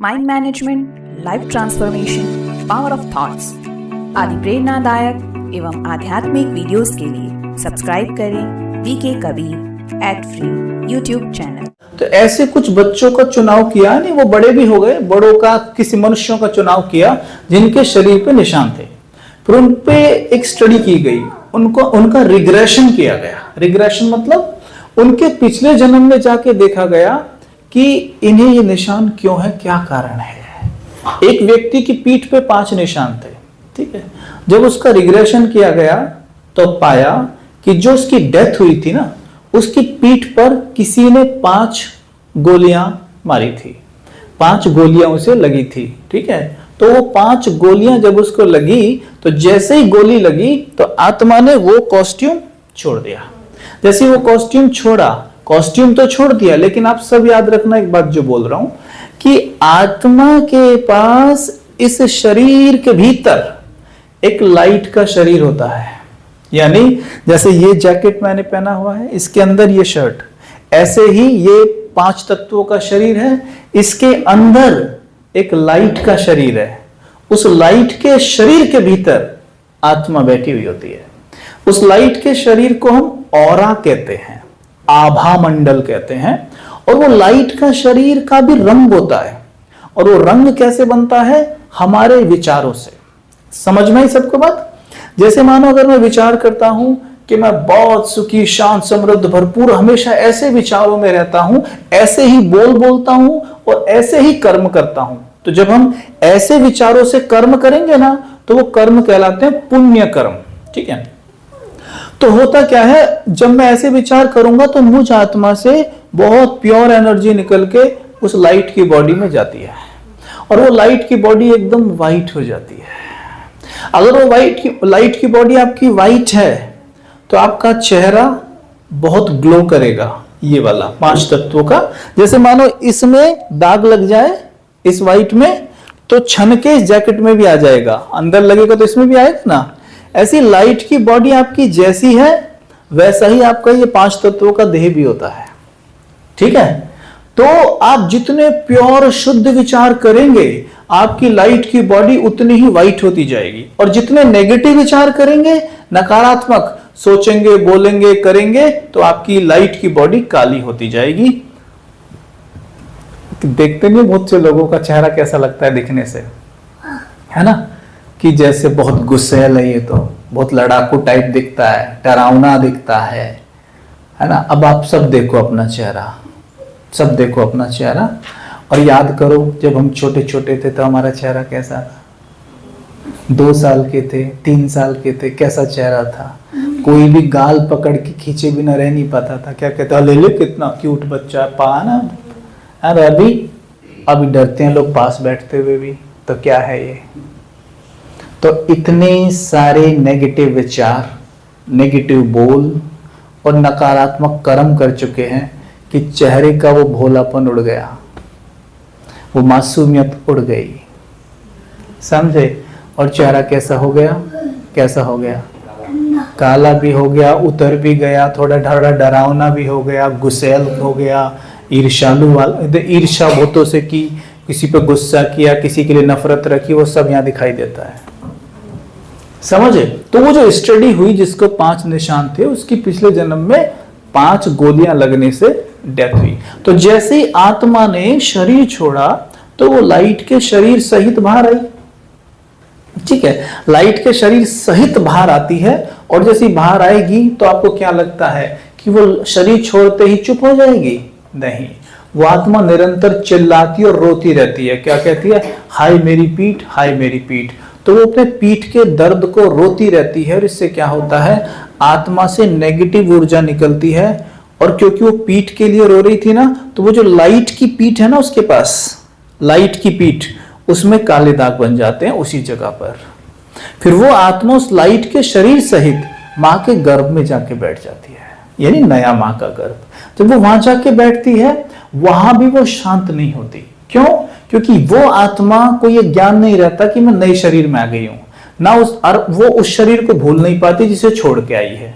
Mind management, life transformation, power of thoughts आदि प्रेरणादायक एवं आध्यात्मिक वीडियोस के लिए सब्सक्राइब करें VK Kabir @free YouTube channel. तो ऐसे कुछ बच्चों का चुनाव किया, नहीं वो बड़े भी हो गए, बड़ों का किसी मनुष्यों का चुनाव किया जिनके शरीर पे निशान थे। फिर उन पे एक स्टडी की गई, उनका रिग्रेशन किया गया। रिग्रेशन मतलब उनके पिछले जन्म में जाके देखा गया कि इन्हें ये निशान क्यों है, क्या कारण है। एक व्यक्ति की पीठ पे 5 निशान थे, ठीक है। जब उसका रिग्रेशन किया गया तो पाया कि जो उसकी डेथ हुई थी ना, उसकी पीठ पर किसी ने 5 गोलियां मारी थी, 5 गोलियां उसे लगी थी, ठीक है। तो वो 5 गोलियां जब उसको लगी तो जैसे ही गोली लगी तो आत्मा ने वो कॉस्ट्यूम छोड़ दिया। जैसे वो कॉस्ट्यूम छोड़ा, कॉस्ट्यूम तो छोड़ दिया, लेकिन आप सब याद रखना एक बात जो बोल रहा हूं कि आत्मा के पास इस शरीर के भीतर एक लाइट का शरीर होता है। यानी जैसे ये जैकेट मैंने पहना हुआ है, इसके अंदर ये शर्ट, ऐसे ही ये 5 तत्वों का शरीर है, इसके अंदर एक लाइट का शरीर है। उस लाइट के शरीर के भीतर आत्मा बैठी हुई होती है। उस लाइट के शरीर को हम ऑरा कहते हैं, आभा मंडल कहते हैं। और वो लाइट का शरीर का भी रंग होता है, और वो रंग कैसे बनता है? हमारे विचारों से। समझ में आई सबको बात? जैसे मानो अगर मैं विचार करता हूं कि मैं बहुत सुखी, शांत, समृद्ध, भरपूर, हमेशा ऐसे विचारों में रहता हूं, ऐसे ही बोलता हूं और ऐसे ही कर्म करता हूं, तो जब हम ऐसे विचारों से कर्म करेंगे ना, तो वो कर्म कहलाते हैं पुण्य कर्म, ठीक है। तो होता क्या है, जब मैं ऐसे विचार करूंगा तो मुझ आत्मा से बहुत प्योर एनर्जी निकल के उस लाइट की बॉडी में जाती है, और वो लाइट की बॉडी एकदम वाइट हो जाती है। अगर वो लाइट की बॉडी आपकी वाइट है तो आपका चेहरा बहुत ग्लो करेगा। ये वाला 5 तत्वों का, जैसे मानो इसमें दाग लग जाए इस वाइट में, तो छन के इस जैकेट में भी आ जाएगा, अंदर लगेगा तो इसमें भी आएगा ना। ऐसी लाइट की बॉडी आपकी जैसी है, वैसा ही आपका ये 5 तत्वों का देह भी होता है, ठीक है। तो आप जितने प्योर शुद्ध विचार करेंगे, आपकी लाइट की बॉडी उतनी ही वाइट होती जाएगी। और जितने नेगेटिव विचार करेंगे, नकारात्मक सोचेंगे, बोलेंगे, करेंगे, तो आपकी लाइट की बॉडी काली होती जाएगी। देखते नहीं बहुत से लोगों का चेहरा कैसा लगता है दिखने से, है ना, कि जैसे बहुत गुस्सैल है, ये तो बहुत लड़ाकू टाइप दिखता है, डरावना दिखता है ना। अब आप सब देखो अपना चेहरा, सब देखो अपना चेहरा और याद करो जब हम छोटे छोटे थे तो हमारा चेहरा कैसा था। 2 साल के थे, 3 साल के थे, कैसा चेहरा था। कोई भी गाल पकड़ के खींचे बिना रह नहीं पाता था। क्या कहता है, ले ले कितना क्यूट बच्चा, पा ना। अरे अभी डरते हैं लोग पास बैठते हुए भी, तो क्या है ये। तो इतने सारे नेगेटिव विचार, नेगेटिव बोल और नकारात्मक कर्म कर चुके हैं कि चेहरे का वो भोलापन उड़ गया, वो मासूमियत उड़ गई, समझे। और चेहरा कैसा हो गया, कैसा हो गया, काला भी हो गया, उतर भी गया, थोड़ा डरावना भी हो गया, गुस्सैल हो गया, ईर्ष्यालु वाला, ईर्ष्या बहुतों से की, किसी पे गुस्सा किया, किसी के लिए नफरत रखी, वो सब यहाँ दिखाई देता है, समझे। तो वो जो स्टडी हुई जिसको 5 निशान थे, उसकी पिछले जन्म में 5 गोलियां लगने से डेथ हुई। तो जैसे ही आत्मा ने शरीर छोड़ा तो वो लाइट के शरीर सहित बाहर आई, ठीक है। लाइट के शरीर सहित बाहर आती है, और जैसे बाहर आएगी तो आपको क्या लगता है कि वो शरीर छोड़ते ही चुप हो जाएगी? नहीं, वो आत्मा निरंतर चिल्लाती और रोती रहती है। क्या कहती है? हाय मेरी पीठ, हाय मेरी पीठ। तो वो अपने पीठ के दर्द को रोती रहती है, और इससे क्या होता है, आत्मा से नेगेटिव ऊर्जा निकलती है। और क्योंकि वो पीठ के लिए रो रही थी ना, तो वो जो लाइट की पीठ है ना, उसके पास लाइट की पीठ, उसमें काले दाग बन जाते हैं उसी जगह पर। फिर वो आत्मा उस लाइट के शरीर सहित मां के गर्भ में जाके बैठ जाती है, यानी नया मां का गर्भ। जब वो वहां जाके बैठती है, वहां भी वो शांत नहीं होती। क्यों? क्योंकि वो आत्मा को ये ज्ञान नहीं रहता कि मैं नए शरीर में आ गई हूं ना, वो उस शरीर को भूल नहीं पाती जिसे छोड़ के आई है,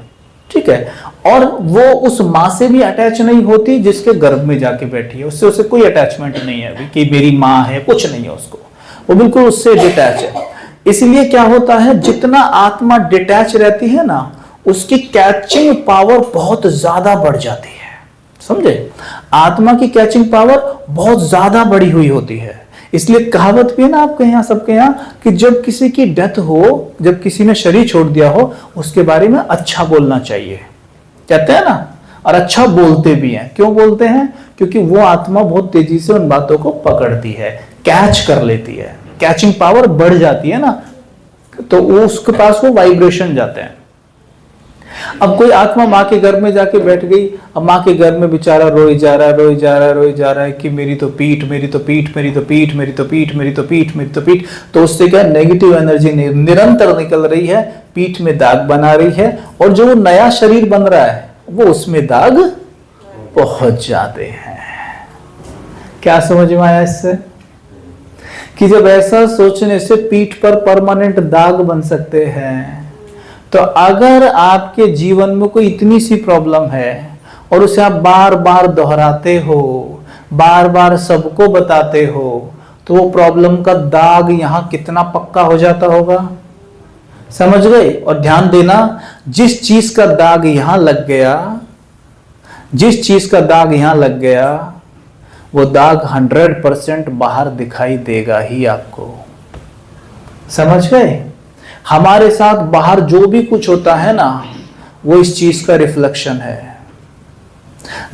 ठीक है। और वो उस माँ से भी अटैच नहीं होती जिसके गर्भ में जाके बैठी है, उससे उसे कोई अटैचमेंट नहीं है अभी कि मेरी माँ है, कुछ नहीं है उसको, वो बिल्कुल उससे डिटैच है। इसलिए क्या होता है, जितना आत्मा डिटैच रहती है ना, उसकी कैचिंग पावर बहुत ज्यादा बढ़ जाती है। समझे, आत्मा की कैचिंग पावर बहुत ज्यादा बढ़ी हुई होती है। इसलिए कहावत भी है ना आपके यहाँ, सबके यहाँ, कि जब किसी की डेथ हो, जब किसी ने शरीर छोड़ दिया हो, उसके बारे में अच्छा बोलना चाहिए, कहते हैं ना, और अच्छा बोलते भी हैं। क्यों बोलते हैं? क्योंकि वो आत्मा बहुत तेजी से उन बातों को पकड़ती है, कैच कर लेती है, कैचिंग पावर बढ़ जाती है ना, तो वो उसके पास वो वाइब्रेशन जाते हैं। अब कोई आत्मा माँ के घर में जाके बैठ गई, अब माँ के घर में बेचारा रोई जा रहा है कि मेरी तो पीठ, मेरी तो पीठ, मेरी तो पीठ, मेरी तो पीठ, मेरी तो पीठ, मेरी तो पीठ। तो उससे क्या नेगेटिव एनर्जी निरंतर निकल रही है, पीठ में दाग बना रही है, और जो नया शरीर बन रहा है वो उसमें दाग पहुंच जाते हैं। क्या समझ में आया इससे? कि जब ऐसा सोचने से पीठ पर परमानेंट दाग बन सकते हैं, तो अगर आपके जीवन में कोई इतनी सी प्रॉब्लम है और उसे आप बार बार दोहराते हो, बार बार सबको बताते हो, तो वो प्रॉब्लम का दाग यहां कितना पक्का हो जाता होगा, समझ गए? और ध्यान देना, जिस चीज का दाग यहां लग गया, जिस चीज का दाग यहां लग गया, वो दाग 100% बाहर दिखाई देगा ही आपको, समझ गए? हमारे साथ बाहर जो भी कुछ होता है ना, वो इस चीज का रिफ्लेक्शन है।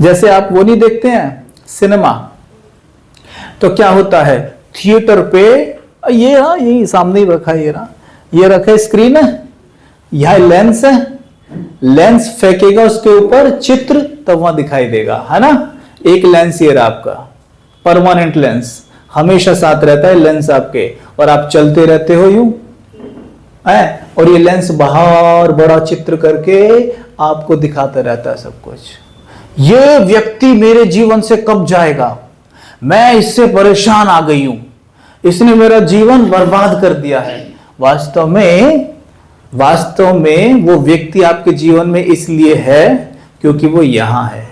जैसे आप वो नहीं देखते हैं सिनेमा, तो क्या होता है थिएटर पे, ये रहा, यही सामने ही रखा है, ये रखा है स्क्रीन है, यह लेंस है, लेंस फेंकेगा उसके ऊपर चित्र, तब वहां दिखाई देगा, है ना? एक लेंस ये रहा आपका, परमानेंट लेंस, हमेशा साथ रहता है लेंस आपके, और आप चलते रहते हो यूं है, और ये लेंस बाहर बड़ा चित्र करके आपको दिखाता रहता है सब कुछ। ये व्यक्ति मेरे जीवन से कब जाएगा, मैं इससे परेशान आ गई हूं, इसने मेरा जीवन बर्बाद कर दिया है। वास्तव में वो व्यक्ति आपके जीवन में इसलिए है क्योंकि वो यहां है।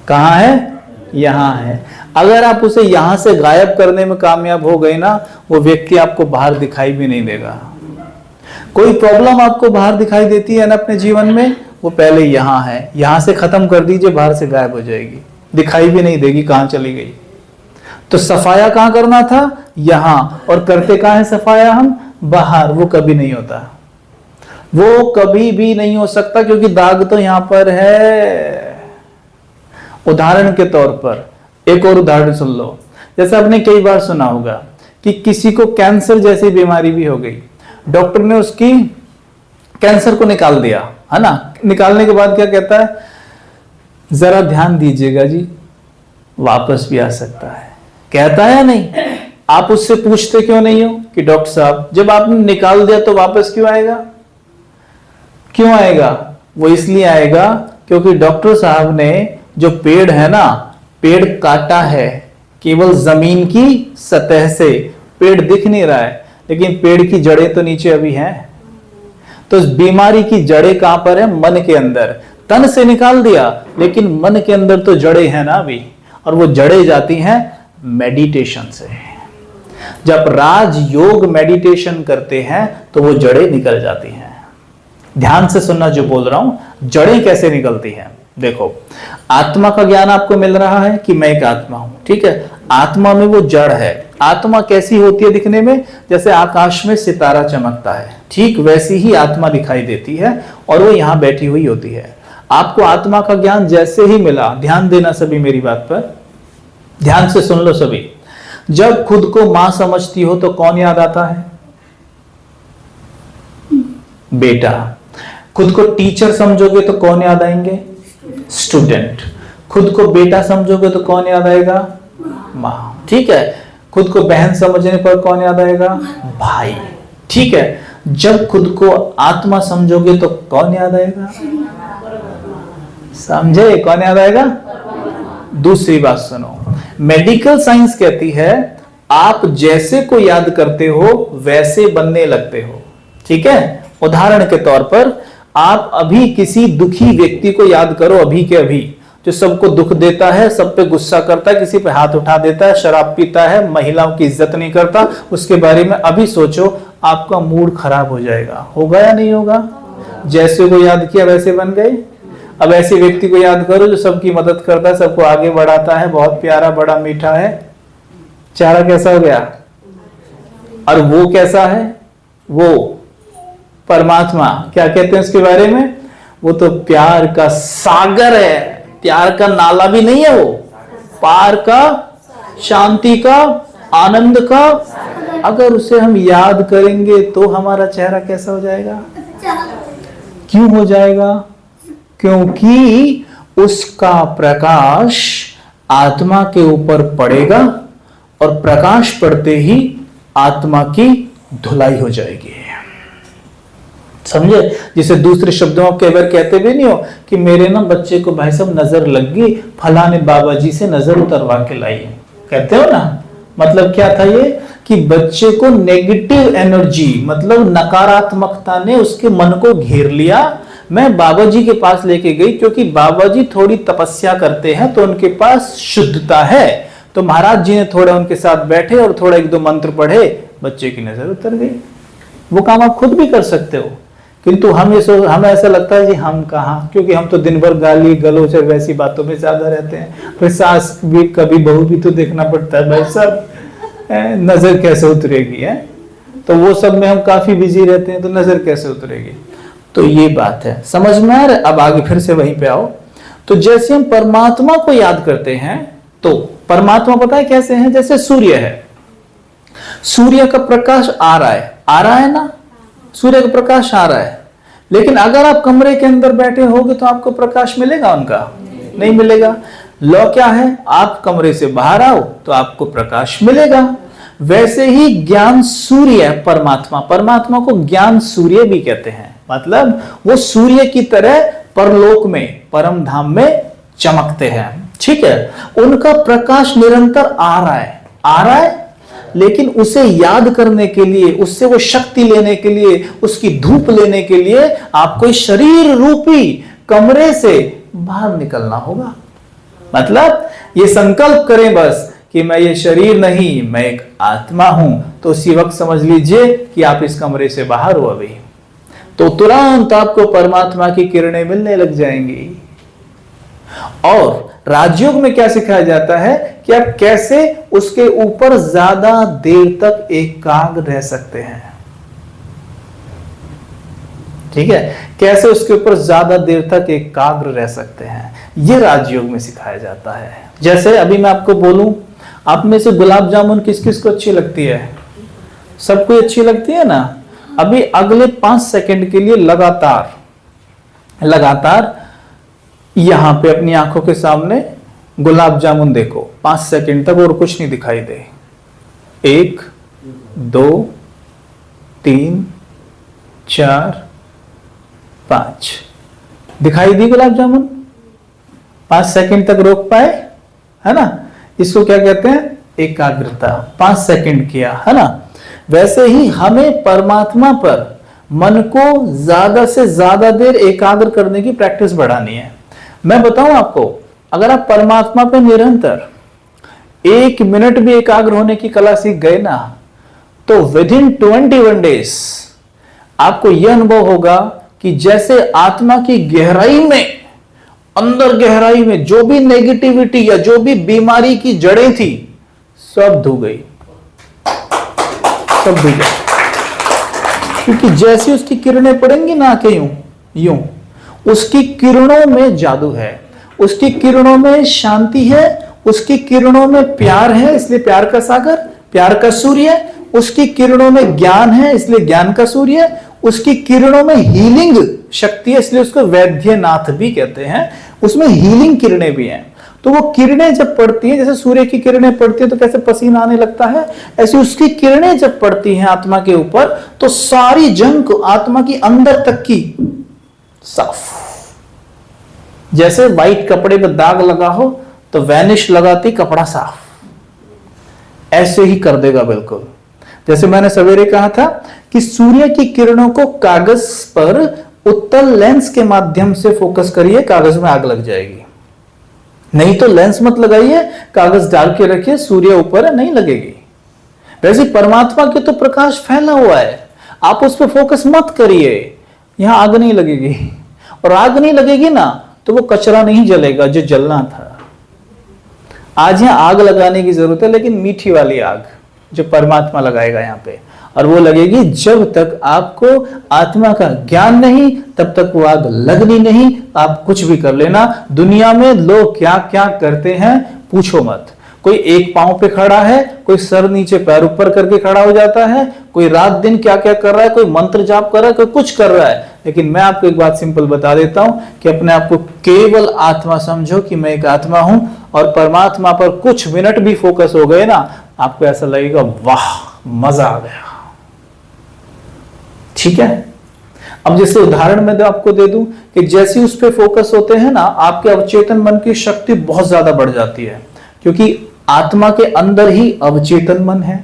कहां है? यहां है। अगर आप उसे यहां से गायब करने में कामयाब हो गए ना, वो व्यक्ति आपको बाहर दिखाई भी नहीं देगा। कोई प्रॉब्लम आपको बाहर दिखाई देती है ना अपने जीवन में, वो पहले यहां है, यहां से खत्म कर दीजिए, बाहर से गायब हो जाएगी, दिखाई भी नहीं देगी कहां चली गई। तो सफाया कहां करना था? यहां। और करते कहां है सफाया हम? बाहर। वो कभी नहीं होता, वो कभी भी नहीं हो सकता, क्योंकि दाग तो यहां पर है। उदाहरण के तौर पर एक और उदाहरण सुन लो। जैसे आपने कई बार सुना होगा कि किसी को कैंसर जैसी बीमारी भी हो गई, डॉक्टर ने उसकी कैंसर को निकाल दिया, है ना? निकालने के बाद क्या कहता है? जरा ध्यान दीजिएगा जी, वापस भी आ सकता है। कहता है या नहीं? आप उससे पूछते क्यों नहीं हो कि डॉक्टर साहब, जब आपने निकाल दिया तो वापस क्यों आएगा? क्यों आएगा? वो इसलिए आएगा क्योंकि डॉक्टर साहब ने जो पेड़ है ना, पेड़ काटा है, केवल जमीन की सतह से पेड़ दिख नहीं रहा है, लेकिन पेड़ की जड़ें तो नीचे अभी हैं। तो इस बीमारी की जड़ें कहां पर है? मन के अंदर। तन से निकाल दिया, लेकिन मन के अंदर तो जड़ें हैं ना अभी, और वो जड़ें जाती हैं मेडिटेशन से। जब राजयोग मेडिटेशन करते हैं तो वो जड़ें निकल जाती हैं। ध्यान से सुनना जो बोल रहा हूं, जड़ें कैसे निकलती हैं। देखो, आत्मा का ज्ञान आपको मिल रहा है कि मैं एक आत्मा हूं, ठीक है? आत्मा में वो जड़ है। आत्मा कैसी होती है दिखने में? जैसे आकाश में सितारा चमकता है, ठीक वैसी ही आत्मा दिखाई देती है, और वो यहां बैठी हुई होती है। आपको आत्मा का ज्ञान जैसे ही मिला, ध्यान देना सभी मेरी बात पर, ध्यान से सुन लो सभी। जब खुद को मां समझती हो तो कौन याद आता है? बेटा। खुद को टीचर समझोगे तो कौन याद आएंगे? स्टूडेंट। खुद को बेटा समझोगे तो कौन याद आएगा? मां। ठीक है। खुद को बहन समझने पर कौन याद आएगा? भाई। ठीक है। जब खुद को आत्मा समझोगे तो कौन याद आएगा? समझे? कौन याद आएगा? दूसरी बात सुनो, मेडिकल साइंस कहती है आप जैसे को याद करते हो वैसे बनने लगते हो। ठीक है। उदाहरण के तौर पर आप अभी किसी दुखी व्यक्ति को याद करो, अभी के अभी, जो सबको दुख देता है, सब पे गुस्सा करता है, किसी पे हाथ उठा देता है, शराब पीता है, महिलाओं की इज्जत नहीं करता, उसके बारे में अभी सोचो, आपका मूड खराब हो जाएगा। होगा या नहीं होगा? जैसे को याद किया वैसे बन गए। अब ऐसे व्यक्ति को याद करो जो सबकी मदद करता है, सबको आगे बढ़ाता है, बहुत प्यारा, बड़ा मीठा है, चेहरा कैसा हो गया? और वो कैसा है? वो परमात्मा, क्या कहते हैं उसके बारे में? वो तो प्यार का सागर है, प्यार का नाला भी नहीं है, वो पार का, शांति का, आनंद का। अगर उसे हम याद करेंगे तो हमारा चेहरा कैसा हो जाएगा? क्यों हो जाएगा? क्योंकि उसका प्रकाश आत्मा के ऊपर पड़ेगा और प्रकाश पड़ते ही आत्मा की धुलाई हो जाएगी। समझे? जिसे दूसरे शब्दों में कई बार कहते भी नहीं हो कि मेरे ना बच्चे को भाई साहब नजर लग गई, फलाने बाबा जी से नजर उतरवा के लाइए, कहते हो ना। मतलब क्या था ये? कि बच्चे को नेगेटिव एनर्जी, मतलब नकारात्मकता ने उसके मन को घेर लिया। मैं बाबा जी के पास लेके गई क्योंकि बाबा जी थोड़ी तपस्या करते हैं तो उनके पास शुद्धता है, तो महाराज जी ने थोड़ा उनके साथ बैठे और थोड़ा एक दो मंत्र पढ़े, बच्चे की नजर उतर गई। वो काम आप खुद भी कर सकते हो, किंतु हमें ऐसा लगता है जी हम कहाँ, क्योंकि हम तो दिन भर गाली गलौज वैसी बातों में ज्यादा रहते हैं। फिर सास भी, कभी बहू भी तो देखना पड़ता है भाई साहब, नजर कैसे उतरेगी है, तो वो सब में हम काफी बिजी रहते हैं, तो नजर कैसे उतरेगी? तो ये बात है, समझ में आ रहा है? अब आगे फिर से वहीं पे आओ। तो जैसे हम परमात्मा को याद करते हैं, तो परमात्मा पता है कैसे है? जैसे सूर्य है, सूर्य का प्रकाश आ रहा है ना, सूर्य का प्रकाश आ रहा है, लेकिन अगर आप कमरे के अंदर बैठे होगे तो आपको प्रकाश मिलेगा उनका? नहीं मिलेगा। लॉ क्या है? आप कमरे से बाहर आओ तो आपको प्रकाश मिलेगा। वैसे ही ज्ञान सूर्य परमात्मा, परमात्मा को ज्ञान सूर्य भी कहते हैं, मतलब वो सूर्य की तरह परलोक में, परम धाम में चमकते हैं। ठीक है, उनका प्रकाश निरंतर आ रहा है, लेकिन उसे याद करने के लिए, उससे वो शक्ति लेने के लिए, उसकी धूप लेने के लिए आपको शरीर रूपी कमरे से बाहर निकलना होगा। मतलब ये संकल्प करें बस कि मैं ये शरीर नहीं, मैं एक आत्मा हूं, तो उसी वक्त समझ लीजिए कि आप इस कमरे से बाहर हो अभी, तो तुरंत आपको परमात्मा की किरणें मिलने लग जाएंगी। और राजयोग में क्या सिखाया जाता है कि आप कैसे उसके ऊपर ज्यादा देर तक एकाग्र रह सकते हैं। ठीक है, कैसे उसके ऊपर ज्यादा देर तक एकाग्र रह सकते हैं, यह राजयोग में सिखाया जाता है। जैसे अभी मैं आपको बोलूं, आप में से गुलाब जामुन किस किस को अच्छी लगती है? सबको अच्छी लगती है ना। अभी अगले 5 सेकंड के लिए लगातार यहां पे अपनी आंखों के सामने गुलाब जामुन देखो 5 सेकंड तक, और कुछ नहीं दिखाई दे। 1 2 3 4 5 दिखाई दी गुलाब जामुन? 5 सेकंड तक रोक पाए, है ना? इसको क्या कहते हैं? एकाग्रता। 5 सेकंड किया, है ना? वैसे ही हमें परमात्मा पर मन को ज्यादा से ज्यादा देर एकाग्र करने की प्रैक्टिस बढ़ानी है। मैं बताऊं आपको, अगर आप परमात्मा पे निरंतर 1 मिनट भी एकाग्र होने की कला सीख गए ना, तो विदिन 21 डेज आपको यह अनुभव होगा कि जैसे आत्मा की गहराई में, अंदर गहराई में जो भी नेगेटिविटी या जो भी बीमारी की जड़ें थी, सब धो गई, सब धो गई। क्योंकि जैसे उसकी किरणें पड़ेंगी ना आके यूं, उसकी किरणों में जादू है, उसकी किरणों में शांति है, उसकी किरणों में प्यार है, इसलिए प्यार का सागर, प्यार का सूर्य। उसकी किरणों में ज्ञान है, इसलिए ज्ञान का सूर्य। उसकी किरणों में हीलिंग शक्ति है, इसलिए उसको वैद्यनाथ भी कहते हैं। उसमें हीलिंग किरणें भी हैं। तो वो किरणें जब पड़ती हैं, जैसे सूर्य की किरणें पड़ती हैं तो कैसे पसीना आने लगता है, ऐसे उसकी किरणें जब पड़ती हैं आत्मा के ऊपर, तो सारी जंग आत्मा की अंदर तक की साफ। जैसे व्हाइट कपड़े पर दाग लगा हो तो वैनिश लगाती कपड़ा साफ, ऐसे ही कर देगा बिल्कुल। जैसे मैंने सवेरे कहा था कि सूर्य की किरणों को कागज पर उत्तल लेंस के माध्यम से फोकस करिए, कागज में आग लग जाएगी। नहीं तो लेंस मत लगाइए, कागज डाल के रखिए, सूर्य ऊपर है, नहीं लगेगी। वैसे परमात्मा के तो प्रकाश फैला हुआ है, आप उस पर फोकस मत करिए, यहां आग नहीं लगेगी। और आग नहीं लगेगी ना तो वो कचरा नहीं जलेगा जो जलना था। आज यहां आग लगाने की जरूरत है, लेकिन मीठी वाली आग जो परमात्मा लगाएगा यहां पे, और वो लगेगी जब तक आपको आत्मा का ज्ञान नहीं, तब तक वो आग लगनी नहीं। आप कुछ भी कर लेना, दुनिया में लोग क्या क्या करते हैं पूछो मत। कोई एक पांव पे खड़ा है, कोई सर नीचे पैर ऊपर करके खड़ा हो जाता है, कोई रात दिन क्या क्या कर रहा है, कोई मंत्र जाप कर रहा है, कोई कुछ कर रहा है। लेकिन मैं आपको एक बात सिंपल बता देता हूं कि अपने आप को केवल आत्मा समझो कि मैं एक आत्मा हूं, और परमात्मा पर कुछ मिनट भी फोकस हो गए ना, आपको ऐसा लगेगा वाह मजा आ गया। ठीक है। अब जैसे उदाहरण मैं आपको दे दूं कि जैसे उस पर फोकस होते हैं ना, आपके अवचेतन मन की शक्ति बहुत ज्यादा बढ़ जाती है, क्योंकि आत्मा के अंदर ही अवचेतन मन है।